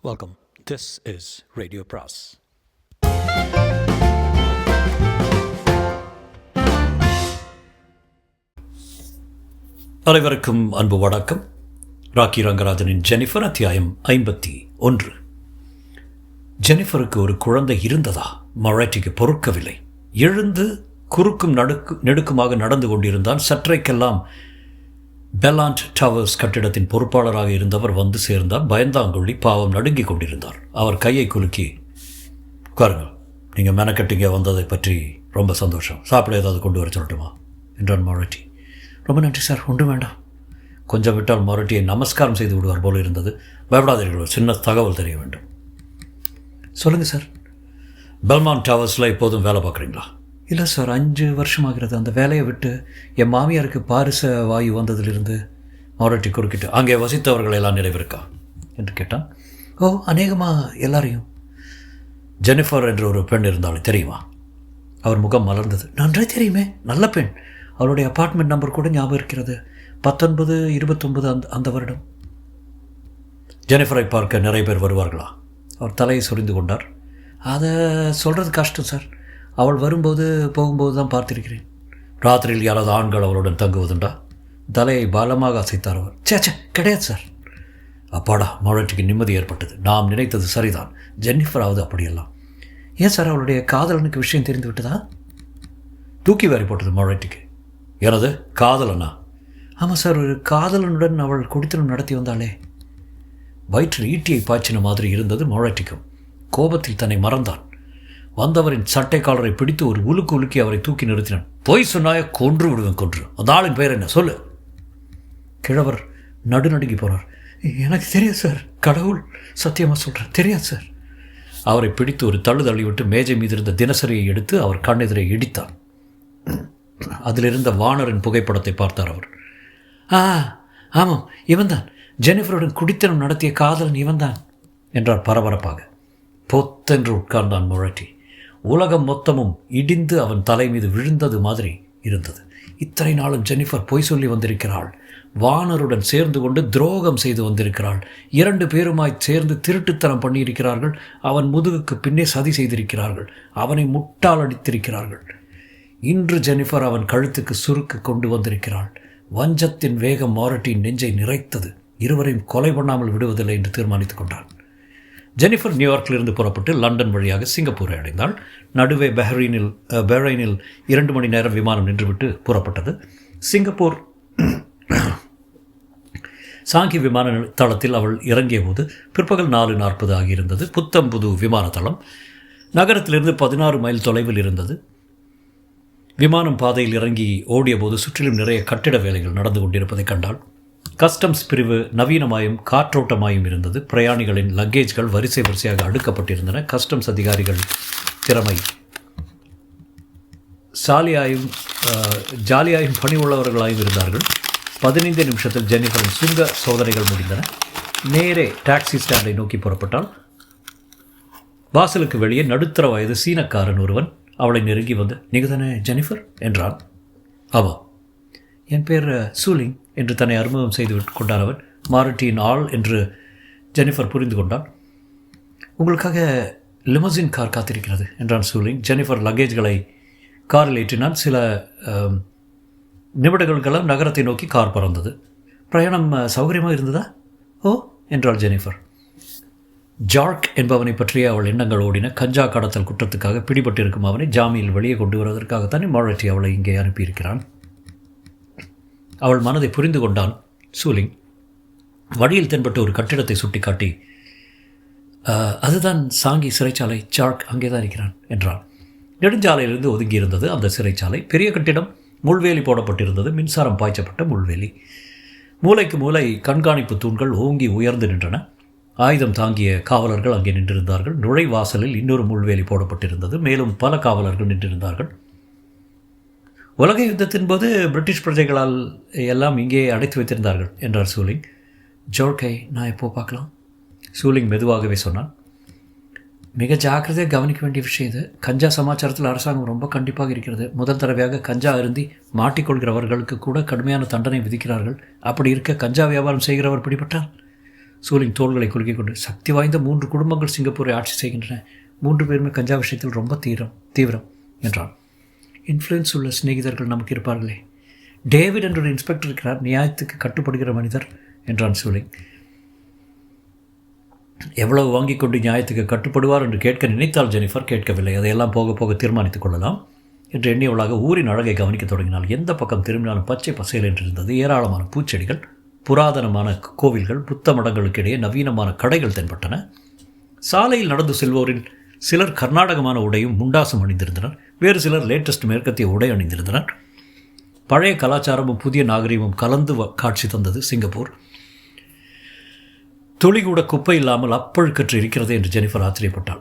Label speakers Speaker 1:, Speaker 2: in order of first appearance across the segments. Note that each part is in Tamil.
Speaker 1: Welcome. This is Radio Pras. அனைவருக்கும் அன்பு வணக்கம். ராக்கி ரங்கராஜனின் ஜெனிஃபர் அத்தியாயம் 51. ஜெனிஃபருக்கு ஒரு குழந்தை இருந்ததா? மொரேட்டிக்கு பொறுக்கவில்லை. எழுந்து குறுக்கும் நெடுக்குமாக நடந்து கொண்டிருந்தான். சற்றைக்கெல்லாம் பெலாண்ட் டவர்ஸ் கட்டிடத்தின் பொறுப்பாளராக இருந்தவர் வந்து சேர்ந்தார். பயந்தாங்கொள்ளி பாவம் நடுங்கிக் கொண்டிருந்தார். அவர் கையை குலுக்கி, உட்காருங்கள், நீங்கள் மெனக்கட்டிங்க வந்ததை பற்றி ரொம்ப சந்தோஷம். சாப்பிட ஏதாவது கொண்டு வர சொல்லட்டுமா என்றான் மொரேட்டி. ரொம்ப நன்றி சார், ஒன்றும் வேண்டாம். கொஞ்சம் விட்டால் மொரேட்டியை நமஸ்காரம் செய்து விடுவார் போல இருந்தது. பயப்படாதீர்கள், ஒரு சின்ன தகவல் தெரிய வேண்டும். சொல்லுங்கள் சார். பெல்மாண்ட் டவர்ஸில் எப்போதும் வேலை பார்க்குறீங்களா? இல்லை சார், 5 வருஷமாகிறது. அந்த வேலையை விட்டு என் மாமியாருக்கு பாரிச வாயு வந்ததிலிருந்து. மொரேட்டி குறுக்கிட்டு, அங்கே வசித்தவர்கள் எல்லாம் நிறைவிருக்கா என்று கேட்டான். ஓ, அநேகமாக எல்லாரையும். ஜெனிஃபர் என்ற ஒரு பெண் இருந்தாலும் தெரியுமா? அவர் முகம் மலர்ந்தது. நன்றே தெரியுமே, நல்ல பெண். அவருடைய அப்பார்ட்மெண்ட் நம்பர் கூட ஞாபகம் இருக்கிறது. 1929 அந்த வருடம். ஜெனிஃபரை பார்க்க நிறைய பேர் வருவார்களா? அவர் தலையை சொரிந்து கொண்டார். அதை சொல்கிறது கஷ்டம் சார். அவள் வரும்போது போகும்போது தான் பார்த்திருக்கிறேன். ராத்திரியில் யாராவது ஆண்கள் அவளுடன் தங்குவதுண்டா? தலையை பலமாக அசைத்தார் அவர். சேச்சே, கிடையாது சார். அப்பாடா, மொரேட்டிக்கு நிம்மதி ஏற்பட்டது. நாம் நினைத்தது சரிதான். ஜெனிஃபராவது அப்படியெல்லாம். ஏன் சார், அவளுடைய காதலனுக்கு விஷயம் தெரிந்து விட்டதா? தூக்கி வாரி போட்டது மொரேட்டிக்கு. எனது காதலனா? ஆமாம் சார், ஒரு காதலனுடன் அவள் குடித்தனம் நடத்தி வந்தாளே. வயிற்றில் ஈட்டியை பாய்ச்சின மாதிரி இருந்தது மொரேட்டிக்கும். கோபத்தில் தன்னை மறந்தான். வந்தவரின் சட்டை காலரை பிடித்து ஒரு உலுக்கு உலுக்கி அவரை தூக்கி நிறுத்தினான். பொய் சொன்னாய கொன்று விடுவேன், கொன்று. அந்த ஆளின் பெயர் என்ன சொல்லு? கிழவர் நடுநடுங்கி போனார். எனக்கு தெரியாது சார், கடவுள் சத்தியமாக சொல்கிறேன், தெரியாது சார். அவரை பிடித்து ஒரு தள்ளு தள்ளிவிட்டு மேஜை மீது இருந்த தினசரியை எடுத்து அவர் கண்ணெதிரே இடித்தான். அதிலிருந்த வானரின் புகைப்படத்தை பார்த்தார் அவர். ஆமாம், இவன்தான் ஜெனிஃபருடன் குடித்தனம் நடத்திய காதலன், இவன்தான் என்றார் பரபரப்பாக. பொத்தென்று உட்கார்ந்தான் மொரேட்டி. உலகம் மொத்தமும் இடிந்து அவன் தலை மீது விழுந்தது மாதிரி இருந்தது. இத்தனை நாளும் ஜெனிஃபர் பொய் சொல்லி வந்திருக்கிறாள். வானருடன் சேர்ந்து கொண்டு துரோகம் செய்து வந்திருக்கிறாள். 2 பேருமாய் சேர்ந்து திருட்டுத்தனம் பண்ணியிருக்கிறார்கள். அவன் முதுகுக்கு பின்னே சதி செய்திருக்கிறார்கள். அவனை முட்டால் அடித்திருக்கிறார்கள். இன்று ஜெனிஃபர் அவன் கழுத்துக்கு சுருக்கு கொண்டு வந்திருக்கிறாள். வஞ்சத்தின் வேகம் மொரேட்டியின் நெஞ்சை நிறைத்தது. இருவரையும் கொலை பண்ணாமல் விடுவதில்லை என்று தீர்மானித்துக் கொண்டான். ஜெனிஃபர் நியூயார்க்கிலிருந்து புறப்பட்டு லண்டன் வழியாக சிங்கப்பூரை அடைந்தாள். நடுவே பஹ்ரைனில் 2 மணி நேரம் விமானம் நின்றுவிட்டு புறப்பட்டது. சிங்கப்பூர் சாங்கி விமான தளத்தில் அவள் இறங்கிய போது பிற்பகல் 4:40 ஆகியிருந்தது. புத்தம்புது விமான தளம் நகரத்திலிருந்து 16 மைல் தொலைவில் இருந்தது. விமானம் பாதையில் இறங்கி ஓடிய போது சுற்றிலும் நிறைய கட்டிட வேலைகள் நடந்து கொண்டிருப்பதை கண்டாள். கஸ்டம்ஸ் பிரிவு நவீனமாயும் காற்றோட்டமாயும் இருந்தது. பிரயாணிகளின் லக்கேஜ்கள் வரிசை வரிசையாக அடுக்கப்பட்டிருந்தன. கஸ்டம்ஸ் அதிகாரிகள் திறமை ஜாலியாயும் பணி உள்ளவர்களாயும் இருந்தார்கள். 15 நிமிஷத்தில் ஜெனிஃபரின் சுங்க சோதனைகள் முடிந்தன. நேரே டாக்ஸி ஸ்டாண்டை நோக்கி புறப்பட்டால் வாசலுக்கு வெளியே நடுத்தர வயது சீனக்காரன் ஒருவன் அவளை நெருங்கி வந்து, நீங்கள் தானே ஜெனிஃபர் என்றான். ஆமாம், என் பேர் சூலிங் என்று தன்னை அறிமுகம் செய்து கொண்டார் அவர். மொரேட்டியின் ஆள் என்று ஜெனிஃபர் புரிந்து கொண்டான். உங்களுக்காக லிமோசின் கார் காத்திருக்கிறது என்றான் சூலிங். ஜெனிஃபர் லக்கேஜ்களை காரில் ஏற்றினான். சில நிமிடங்களுக்கெல்லாம் நகரத்தை நோக்கி கார் பறந்தது. பிரயாணம் சௌகரியமாக இருந்ததா? ஓ என்றாள் ஜெனிஃபர். ஜார்க் என்பவனை பற்றிய அவள் எண்ணங்கள் ஓடின. கஞ்சா கடத்தல் குற்றத்துக்காக பிடிபட்டிருக்கும் அவனை ஜாமீனில் வெளியே கொண்டு வருவதற்காகத்தானே மொரேட்டி அவளை இங்கே அனுப்பியிருக்கிறான். அவள் மனதை புரிந்து கொண்டான் சூலிங். வழியில் தென்பட்ட ஒரு கட்டிடத்தை சுட்டிக்காட்டி, அதுதான் சாங்கி சிறைச்சாலை, ஜார்க் அங்கே தான் இருக்கிறான் என்றான். நெடுஞ்சாலையிலிருந்து ஒதுங்கி இருந்தது அந்த சிறைச்சாலை. பெரிய கட்டிடம், முள்வேலி போடப்பட்டிருந்தது. மின்சாரம் பாய்ச்சப்பட்ட முள்வேலி. மூலைக்கு மூலை கண்காணிப்பு தூண்கள் ஓங்கி உயர்ந்து நின்றன. ஆயுதம் தாங்கிய காவலர்கள் அங்கே நின்றிருந்தார்கள். நுழைவாசலில் இன்னொரு முள்வேலி போடப்பட்டிருந்தது. மேலும் பல காவலர்கள் நின்றிருந்தார்கள். உலக யுத்தத்தின் போது பிரிட்டிஷ் பிரஜைகளால் எல்லாம் இங்கே அடைத்து வைத்திருந்தார்கள் என்றார் சூலிங். ஜோர்க்கை நான் எப்போ பார்க்கலாம்? சூலிங் மெதுவாகவே சொன்னான். மிக ஜாக்கிரதையாக கவனிக்க வேண்டிய விஷயம் இது. கஞ்சா சமாச்சாரத்தில் அரசாங்கம் ரொம்ப கண்டிப்பாக இருக்கிறது. முதல் தடவையாக கஞ்சா அருந்தி மாட்டிக்கொள்கிறவர்களுக்கு கூட கடுமையான தண்டனை விதிக்கிறார்கள். அப்படி இருக்க கஞ்சா வியாபாரம் செய்கிறவர் பிடிபட்டால் சூலிங் தோள்களை குலுக்கிக் கொண்டு, சக்தி வாய்ந்த 3 குடும்பங்கள் சிங்கப்பூரை ஆட்சி செய்கின்றன. 3 பேருமே கஞ்சா விஷயத்தில் ரொம்ப தீவிரம் என்றான். இன்ஃப்ளூயன்ஸ் உள்ள சிநேகிதர்கள் நமக்கு இருப்பார்களே. டேவிட் என்ற ஒரு இன்ஸ்பெக்டர் இருக்கிறார், நியாயத்துக்கு கட்டுப்படுகிற மனிதர் என்றான் சூலிங். எவ்வளவு வாங்கிக் கொண்டு நியாயத்துக்கு கட்டுப்படுவார் என்று கேட்க நினைத்தால் ஜெனிஃபர் கேட்கவில்லை. அதையெல்லாம் போக போக தீர்மானித்துக் கொள்ளலாம் என்று எண்ணியவளாக ஊரின் அழகை கவனிக்கத் தொடங்கினாள். எந்த பக்கம் திரும்பினாலும் பச்சை பசையில் என்றிருந்தது. ஏராளமான பூச்செடிகள், புராதனமான கோவில்கள், புத்த மடங்களுக்கு இடையே நவீனமான கடைகள் தென்பட்டன. சாலையில் நடந்து செல்வோரில் சிலர் கர்நாடகமான உடையும் முண்டாசும் அணிந்திருந்தனர். வேறு சிலர் லேட்டஸ்ட் மேற்கத்திய உடை அணிந்திருந்தனர். பழைய கலாச்சாரமும் புதிய நாகரிகமும் கலந்து காட்சி தந்தது சிங்கப்பூர். துளி கூட குப்பை இல்லாமல் அப்பழுக்கற்று இருக்கிறது என்று ஜெனிஃபர் ஆச்சரியப்பட்டாள்.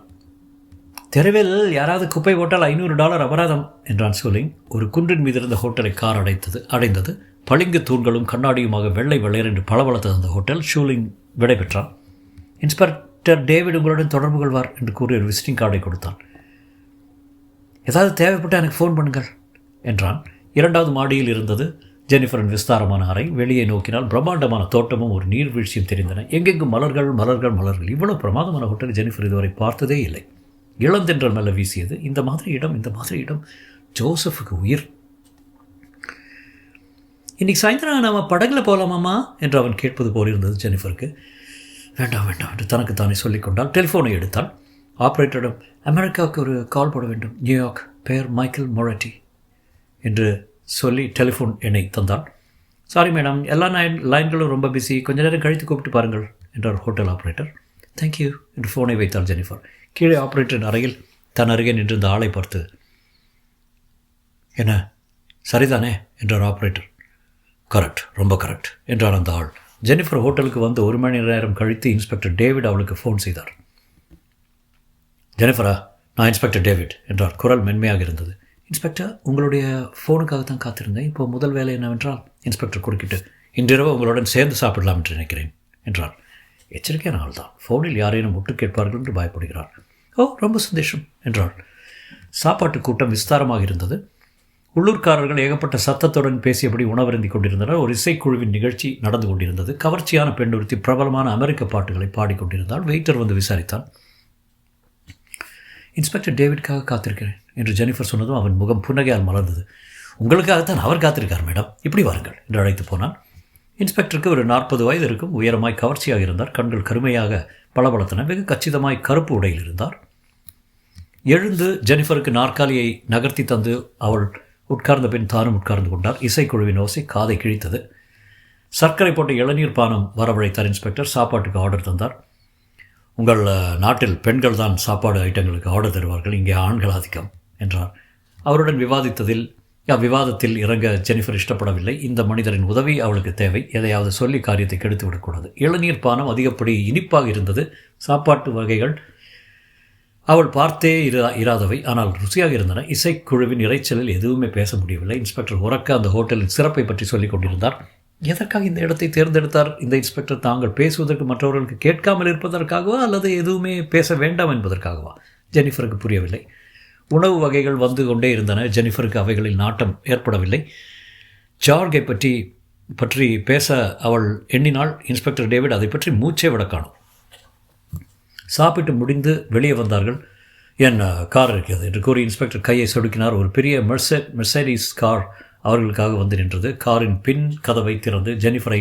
Speaker 1: தெருவில் யாராவது குப்பை போட்டால் $500 அபராதம் என்றான் சூலிங். ஒரு குன்றின் மீது இருந்த ஹோட்டலை கார் அடைந்தது. பளிங்கு தூண்களும் கண்ணாடியுமாக வெள்ளை வெள்ளையர் என்று பளபளத்தது அந்த ஹோட்டல். ஷூலிங் விடைபெற்றான். இன்ஸ்பெக்டர் டேவிட் உங்களுடன் தொடர்பு கொள்வார் என்று கூறி ஒரு விசிட்டிங் கார்டை கொடுத்தான். ஏதாவது தேவைப்பட்டு எனக்கு ஃபோன் பண்ணுங்கள் என்றான். 2வது மாடியில் இருந்தது ஜெனிஃபரின் விஸ்தாரமான அறை. வெளியே நோக்கினால் பிரம்மாண்டமான தோட்டமும் ஒரு நீர்வீழ்ச்சியும் தெரிந்தன. எங்கெங்கும் மலர்கள் மலர்கள் மலர்கள். இவ்வளவு பிரமாதமான ஹோட்டல் ஜெனிஃபர் இதுவரை பார்த்ததே இல்லை. இளந்தென்றல் மேலே வீசியது. இந்த மாதிரி இடம் ஜோசஃபுக்கு உயிர். இன்னைக்கு சாயந்தரம் நம்ம படகுல போகலாமாம்மா என்று அவன் கேட்பது போல் இருந்தது ஜெனிஃபருக்கு. வேண்டாம் என்று தனக்குத்தானே சொல்லிக்கொண்டால் டெலிஃபோனை எடுத்தாள். ஆப்ரேட்டரிடம் அமெரிக்காவுக்கு ஒரு கால் போட வேண்டும், நியூயார்க், பெயர் மைக்கேல் மொரட்டி என்று சொல்லி டெலிஃபோன் எண்ணை தந்தாள். சாரி மேடம், எல்லா லைன்களும் ரொம்ப பிஸி, கொஞ்ச நேரம் கழித்து கூப்பிட்டு பாருங்கள் என்றார் ஹோட்டல் ஆப்ரேட்டர். தேங்க்யூ என்று ஃபோனை வைத்தாள் ஜெனிஃபர். கீழே ஆப்ரேட்டரின் அறையில் தன் அருகே நின்றிருந்த ஆளை பார்த்து, என்ன சரிதானே என்றார் ஆப்ரேட்டர். கரெக்ட், ரொம்ப கரெக்ட் என்றார் அந்த ஆள். ஜெனிஃபர் ஹோட்டலுக்கு வந்து 1 மணி நேரம் கழித்து இன்ஸ்பெக்டர் டேவிட் அவளுக்கு ஃபோன் செய்தார். ஜெனிஃபரா, நான் இன்ஸ்பெக்டர் டேவிட் என்றார். குரல் மென்மையாக இருந்தது. இன்ஸ்பெக்டர், உங்களுடைய ஃபோனுக்காக தான் காத்திருந்தேன். இப்போது முதல் வேலை என்னவென்றால், இன்ஸ்பெக்டர் குறுக்கிட்டு, இன்றிரவு உங்களுடன் சேர்ந்து சாப்பிடலாம் என்று நினைக்கிறேன் என்றார். எச்சரிக்கையான ஆள் தான். ஃபோனில் யாரேனும் முட்டு கேட்பார்கள் என்று பயப்படுகிறார். ஓ, ரொம்ப சந்தோஷம் என்றாள். சாப்பாட்டு கூட்டம் விஸ்தாரமாக இருந்தது. உள்ளூர்காரர்கள் ஏகப்பட்ட சத்தத்துடன் பேசியபடி உணவருந்திக் கொண்டிருந்தனர். ஒரு இசைக்குழுவின் நிகழ்ச்சி நடந்து கொண்டிருந்தது. கவர்ச்சியான பெண் ஒருத்தி பிரபலமான அமெரிக்க பாட்டுகளை பாடிக்கொண்டிருந்தால். வெயிட்டர் வந்து விசாரித்தான். இன்ஸ்பெக்டர் டேவிட்காக காத்திருக்கிறேன் என்று ஜெனிஃபர் சொன்னதும் அவன் முகம் புன்னகையால் மலர்ந்தது. உங்களுக்காகத்தான் அவர் காத்திருக்கார் மேடம், இப்படி வாருங்கள் என்று அழைத்து போனான். இன்ஸ்பெக்டருக்கு ஒரு 40 வயது இருக்கும். உயரமாய் கவர்ச்சியாக இருந்தார். கண்கள் கருமையாக பளபளத்தன. வெகு கச்சிதமாய் கருப்பு உடையில் இருந்தார். எழுந்து ஜெனிஃபருக்கு நாற்காலியை நகர்த்தி தந்து அவள் உட்கார்ந்த பின் தானும் உட்கார்ந்து கொண்டார். இசைக்குழுவின் ஓசை காதை கிழித்தது. சர்க்கரை போட்ட இளநீர் பானம் வரவழைத்தார் இன்ஸ்பெக்டர். சாப்பாட்டுக்கு ஆர்டர் தந்தார். உங்கள் நாட்டில் பெண்கள் தான் சாப்பாடு ஐட்டங்களுக்கு ஆர்டர் தருவார்கள், இங்கே ஆண்கள் ஆதிக்கம் என்றார். அவருடன் விவாதத்தில் இறங்க ஜெனிஃபர் இஷ்டப்படவில்லை. இந்த மனிதரின் உதவி அவளுக்கு தேவை. எதையாவது சொல்லி காரியத்தை கெடுத்து விடக்கூடாது. இளநீர் பானம் அதிகப்படி இனிப்பாக இருந்தது. சாப்பாட்டு வகைகள் அவள் பார்த்தே இராதவை, ஆனால் ருசியாக இருந்தன. இசைக்குழுவின் இறைச்சலில் எதுவுமே பேச முடியவில்லை. இன்ஸ்பெக்டர் உறக்க அந்த ஹோட்டலின் சிறப்பை பற்றி சொல்லிக் கொண்டிருந்தார். எதற்காக இந்த இடத்தை தேர்ந்தெடுத்தார் இந்த இன்ஸ்பெக்டர்? தாங்கள் பேசுவதற்கு மற்றவர்களுக்கு கேட்காமல் இருப்பதற்காகவா அல்லது எதுவுமே பேச வேண்டாம் என்பதற்காகவா? ஜெனிஃபருக்கு புரியவில்லை. உணவு வகைகள் வந்து கொண்டே இருந்தன. ஜெனிஃபருக்கு அவைகளில் நாட்டம் ஏற்படவில்லை. ஜார்கை பற்றி பேச அவள் எண்ணினாள். இன்ஸ்பெக்டர் டேவிட் அதை பற்றி மூச்சே விட காணும். சாப்பிட்டு முடிந்து வெளியே வந்தார்கள். என் கார் இருக்கிறது என்று கூறி இன்ஸ்பெக்டர் கையை சொடுக்கினார். ஒரு பெரிய மெர்சடிஸ் கார் அவர்களுக்காக வந்து நின்றது. காரின் பின் கதவை திறந்து ஜெனிஃபரை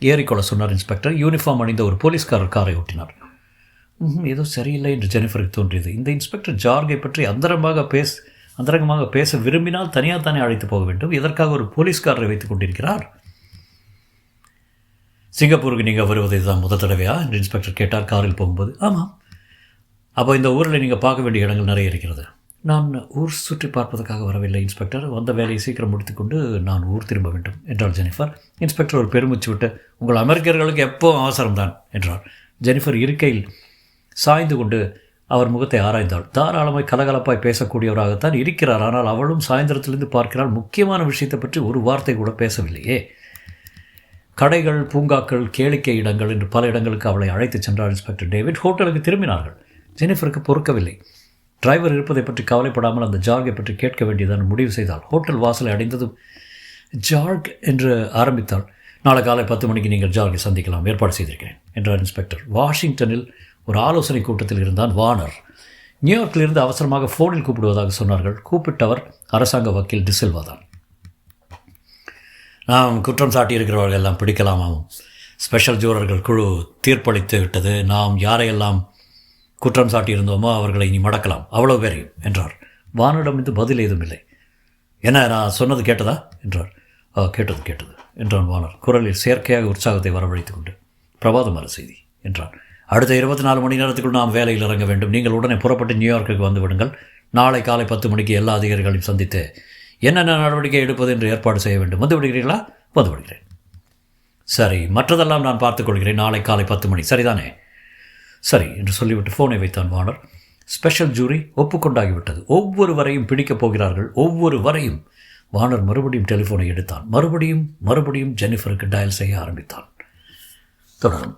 Speaker 1: ஏறிக்கொள்ள சொன்னார் இன்ஸ்பெக்டர். யூனிஃபார்ம் அணிந்த ஒரு போலீஸ்காரர் காரை ஓட்டினார். ஏதோ சரியில்லை என்று ஜெனிஃபருக்கு தோன்றியது. இந்த இன்ஸ்பெக்டர் ஜார்கை பற்றி அந்தரங்கமாக பேச விரும்பினால் தனியாகத்தானே அழைத்து போக வேண்டும். எதற்காக ஒரு போலீஸ்காரரை வைத்துக் கொண்டிருக்கிறார்? சிங்கப்பூருக்கு நீங்கள் வருவது இதுதான் முதல் தடவையா என்று இன்ஸ்பெக்டர் கேட்டார் காரில் போகும்போது. ஆமாம். அப்போ இந்த ஊரில் நீங்கள் பார்க்க வேண்டிய இடங்கள் நிறைய இருக்கிறது. நான் ஊர் சுற்றி பார்ப்பதற்காக வரவில்லை இன்ஸ்பெக்டர். வந்த வேலையை சீக்கிரம் முடித்துக்கொண்டு நான் ஊர் திரும்ப வேண்டும் என்றாள் ஜெனிஃபர். இன்ஸ்பெக்டர் ஒரு பெருமூச்சு விட்டு, உங்கள் அமெரிக்கர்களுக்கு எப்போவும் அவசரம்தான் என்றார். ஜெனிஃபர் இருக்கையில் சாய்ந்து கொண்டு அவர் முகத்தை ஆராய்ந்தாள். தாராளமாய் கலகலப்பாய் பேசக்கூடியவராகத்தான் இருக்கிறார். ஆனால் அவளும் சாயந்தரத்திலிருந்து பார்க்கிறாள். முக்கியமான விஷயத்தை பற்றி ஒரு வார்த்தை கூட பேசவில்லையே. கடைகள், பூங்காக்கள், கேளிக்கை இடங்கள் என்று பல இடங்களுக்கு அவளை அழைத்துச் சென்றார் இன்ஸ்பெக்டர் டேவிட். ஹோட்டலுக்கு திரும்பினார்கள். ஜெனிஃபருக்கு பொறுக்கவில்லை. டிரைவர் இருப்பதை பற்றி கவலைப்படாமல் அந்த ஜார்கை பற்றி கேட்க வேண்டியதான முடிவு செய்தாள். ஹோட்டல் வாசலை அடைந்ததும் ஜார்க் என்று ஆரம்பித்தாள். நாளை காலை 10 மணிக்கு நீங்கள் ஜார்கை சந்திக்கலாம், ஏற்பாடு செய்திருக்கிறேன் என்றார் இன்ஸ்பெக்டர். வாஷிங்டனில் ஒரு ஆலோசனை கூட்டத்தில் இருந்தான் வார்னர். நியூயார்க்கிலிருந்து அவசரமாக ஃபோனில் கூப்பிடுவதாக சொன்னார்கள். கூப்பிட்டவர் அரசாங்க வக்கீல் டிசில்வா தான். நாம் குற்றம் சாட்டியிருக்கிறவர்கள் எல்லாம் பிடிக்கலாமாம். ஸ்பெஷல் ஜூரர்கள் குழு தீர்ப்பளித்து விட்டது. நாம் யாரையெல்லாம் குற்றம் சாட்டியிருந்தோமோ அவர்களை நீ மடக்கலாம், அவ்வளோ பேரையும் என்றார். வார்னரிடமிருந்து பதில் ஏதும் இல்லை. என்ன, நான் சொன்னது கேட்டதா என்றார். கேட்டது என்றான் வார்னர் குரலில் செயற்கையாக உற்சாகத்தை வரவழைத்துக் கொண்டு. பிரபாதமான செய்தி என்றான். அடுத்த 24 மணி நேரத்துக்குள் நாம் வேலையில் இறங்க வேண்டும். நீங்கள் உடனே புறப்பட்டு நியூயார்க்குக்கு வந்து விடுங்கள். நாளை காலை 10 மணிக்கு எல்லா அதிகாரிகளையும் சந்தித்து என்னென்ன நடவடிக்கை எடுப்பது என்று ஏற்பாடு செய்ய வேண்டும். வந்து விடுகிறீர்களா? வந்து விடுகிறேன். சரி, மற்றதெல்லாம் நான் பார்த்துக்கொள்கிறேன். நாளை காலை 10 மணி சரிதானே? சரி என்று சொல்லிவிட்டு ஃபோனை வைத்தான் வார்னர். Special jury ஒப்புக்கொண்டாகிவிட்டது. ஒவ்வொருவரையும் பிடிக்கப் போகிறார்கள், ஒவ்வொருவரையும். வார்னர் மறுபடியும் டெலிஃபோனை எடுத்தான். மறுபடியும் ஜெனிஃபருக்கு டயல் செய்ய ஆரம்பித்தான். தொடரும்.